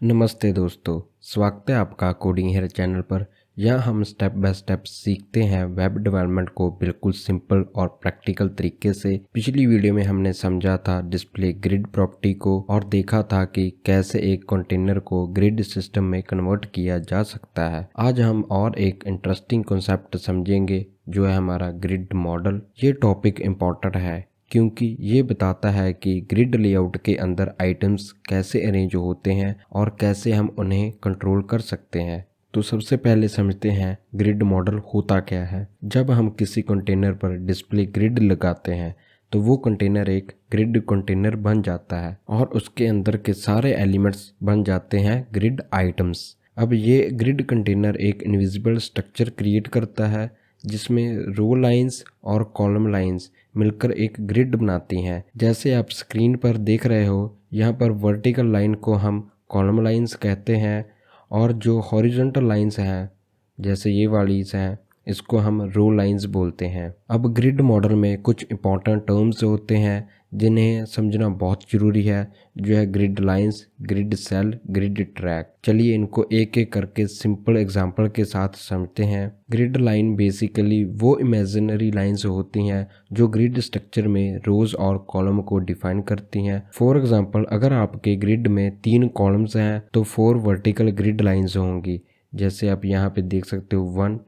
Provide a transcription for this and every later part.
नमस्ते दोस्तों, स्वागत है आपका कोडिंग हेयर चैनल पर। यहाँ हम स्टेप बाय स्टेप सीखते हैं वेब डेवलपमेंट को बिल्कुल सिंपल और प्रैक्टिकल तरीके से। पिछली वीडियो में हमने समझा था डिस्प्ले ग्रिड प्रॉपर्टी को और देखा था कि कैसे एक कंटेनर को ग्रिड सिस्टम में कन्वर्ट किया जा सकता है। आज हम और एक इंटरेस्टिंग कॉन्सेप्ट समझेंगे जो है हमारा ग्रिड मॉडल। ये टॉपिक इम्पोर्टेंट है क्योंकि ये बताता है कि ग्रिड लेआउट के अंदर आइटम्स कैसे अरेंज होते हैं और कैसे हम उन्हें कंट्रोल कर सकते हैं। तो सबसे पहले समझते हैं ग्रिड मॉडल होता क्या है। जब हम किसी कंटेनर पर डिस्प्ले ग्रिड लगाते हैं तो वो कंटेनर एक ग्रिड कंटेनर बन जाता है और उसके अंदर के सारे एलिमेंट्स बन जाते हैं ग्रिड आइटम्स। अब ये ग्रिड कंटेनर एक इनविजिबल स्ट्रक्चर क्रिएट करता है जिसमें रो लाइंस और कॉलम लाइंस मिलकर एक ग्रिड बनाती हैं। जैसे आप स्क्रीन पर देख रहे हो, यहाँ पर वर्टिकल लाइन को हम कॉलम लाइंस कहते हैं और जो हॉरिजॉन्टल लाइंस हैं जैसे ये वाली हैं इसको हम रो लाइंस बोलते हैं। अब ग्रिड मॉडल में कुछ इंपॉर्टेंट टर्म्स होते हैं जिन्हें समझना बहुत ज़रूरी है, जो है grid lines, grid cell, grid track. चलिए इनको एक एक करके सिंपल एग्जांपल के साथ समझते हैं। ग्रिड लाइन बेसिकली वो इमेजिनरी लाइंस होती हैं जो ग्रिड स्ट्रक्चर में रोज और कॉलम को डिफाइन करती हैं। फॉर एग्जांपल, अगर आपके ग्रिड में 3 कॉलम्स हैं तो 4 वर्टिकल ग्रिड लाइंस होंगी। जैसे आप यहाँ पे देख सकते हो 1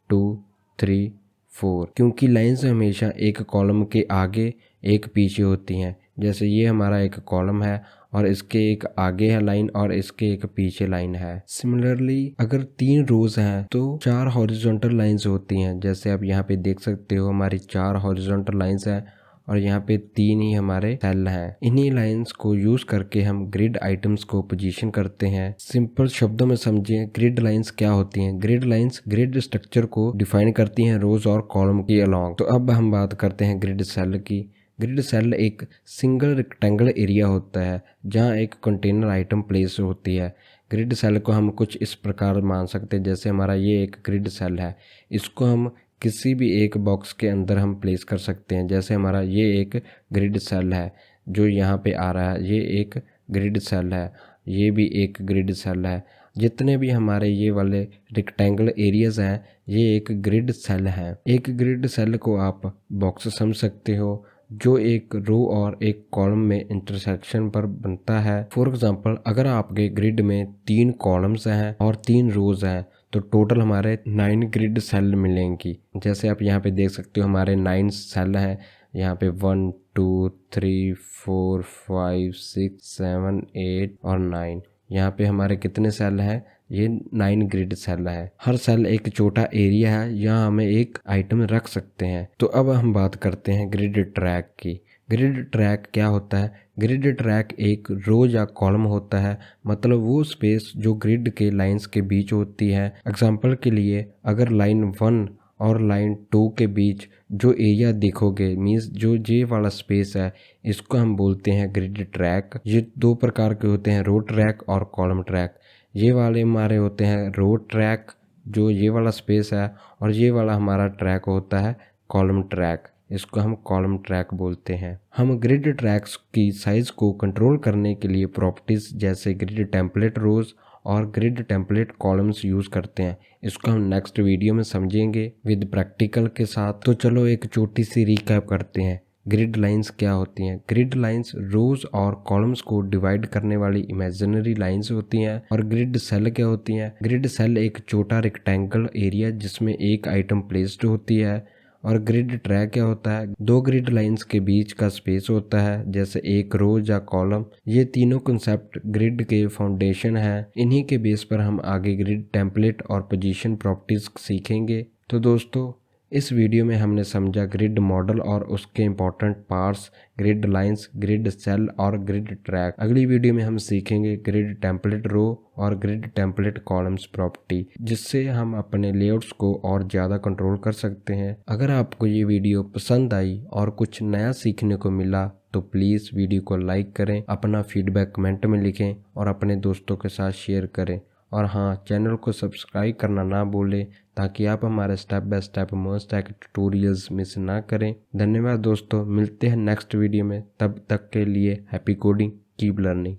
2 3 4, क्योंकि लाइंस हमेशा एक कॉलम के आगे एक पीछे होती हैं। जैसे ये हमारा एक कॉलम है और इसके एक आगे है लाइन और इसके एक पीछे लाइन है। सिमिलरली अगर 3 रोज हैं तो 4 हॉरिजॉन्टल लाइंस होती हैं। जैसे आप यहाँ पे देख सकते हो हमारी 4 हॉरिजॉन्टल लाइंस हैं और यहाँ पे 3 ही हमारे सेल हैं। इन्हीं लाइंस को यूज करके हम ग्रिड आइटम्स को पोजीशन करते हैं। सिंपल शब्दों में समझें ग्रिड लाइंस क्या होती हैं। ग्रिड लाइंस ग्रिड स्ट्रक्चर को डिफाइन करती हैं रोज और कॉलम के अलोंग। तो अब हम बात करते हैं ग्रिड सेल की। ग्रिड सेल एक सिंगल रेक्टेंगल एरिया होता है जहाँ एक कंटेनर आइटम प्लेस होती है। ग्रिड सेल को हम कुछ इस प्रकार मान सकते हैं, जैसे हमारा ये एक ग्रिड सेल है, इसको हम किसी भी एक बॉक्स के अंदर हम प्लेस कर सकते हैं। जैसे हमारा ये एक ग्रिड सेल है जो यहाँ पे आ रहा है, ये एक ग्रिड सेल है, ये भी एक ग्रिड सेल है। जितने भी हमारे ये वाले रेक्टेंगल एरियाज हैं ये एक ग्रिड सेल है। एक ग्रिड सेल को आप बॉक्स समझ सकते हो जो एक रो और एक कॉलम में इंटरसेक्शन पर बनता है। फॉर एग्जांपल, अगर आपके ग्रिड में 3 कॉलम्स हैं और 3 रोज हैं तो टोटल हमारे 9 ग्रिड सेल मिलेंगी। जैसे आप यहाँ पे देख सकते हो हमारे 9 सेल हैं। यहाँ पे 1 2 3 4 5 6 7 8 और 9। यहाँ पे हमारे कितने सेल हैं? ये 9 ग्रिड सेल है। हर सेल एक छोटा एरिया है, यहाँ हमें एक आइटम रख सकते हैं। तो अब हम बात करते हैं ग्रिड ट्रैक की। ग्रिड ट्रैक क्या होता है? ग्रिड ट्रैक एक रो या कॉलम होता है, मतलब वो स्पेस जो ग्रिड के लाइंस के बीच होती है। एग्जांपल के लिए, अगर लाइन 1 और लाइन 2 के बीच जो एरिया देखोगे, मीन्स जो ये वाला स्पेस है, इसको हम बोलते हैं ग्रिड ट्रैक। ये 2 प्रकार के होते हैं, रो ट्रैक और कॉलम ट्रैक। ये वाले हमारे होते हैं रो ट्रैक, जो ये वाला स्पेस है, और ये वाला हमारा ट्रैक होता है कॉलम ट्रैक। इसको हम कॉलम ट्रैक बोलते हैं। हम ग्रिड ट्रैक्स की साइज को कंट्रोल करने के लिए प्रॉपर्टीज जैसे ग्रिड टेम्पलेट रोज और ग्रिड टेम्पलेट कॉलम्स यूज करते हैं। इसको हम नेक्स्ट वीडियो में समझेंगे विद प्रैक्टिकल के साथ। तो चलो एक छोटी सी रिकैप करते हैं। ग्रिड लाइंस क्या होती हैं? ग्रिड लाइंस रोज और कॉलम्स को डिवाइड करने वाली इमेजिनरी लाइंस होती हैं। और ग्रिड सेल क्या होती हैं? ग्रिड सेल एक छोटा रेक्टेंगल एरिया जिसमें एक आइटम प्लेस्ड होती है। और ग्रिड ट्रैक क्या होता है? 2 ग्रिड लाइंस के बीच का स्पेस होता है, जैसे एक रो या कॉलम। ये तीनों कंसेप्ट ग्रिड के फाउंडेशन हैं। इन्हीं के बेस पर हम आगे ग्रिड टेम्पलेट और पोजीशन प्रॉपर्टीज सीखेंगे। तो दोस्तों, इस वीडियो में हमने समझा ग्रिड मॉडल और उसके important parts, grid lines, grid cell और ग्रिड ट्रैक। अगली वीडियो में हम सीखेंगे ग्रिड टेम्पलेट रो और ग्रिड टेम्पलेट कॉलम्स प्रॉपर्टी, जिससे हम अपने लेआउट्स को और ज़्यादा कंट्रोल कर सकते हैं। अगर आपको ये वीडियो पसंद आई और कुछ नया सीखने को मिला तो प्लीज़ वीडियो को लाइक करें, अपना फीडबैक कमेंट में लिखें और अपने दोस्तों के साथ शेयर करें। और हाँ, चैनल को सब्सक्राइब करना ना भूलें ताकि आप हमारे step by step most tutorials miss ना करें। धन्यवाद दोस्तों, मिलते हैं नेक्स्ट वीडियो में। तब तक के लिए हैप्पी कोडिंग, कीप लर्निंग।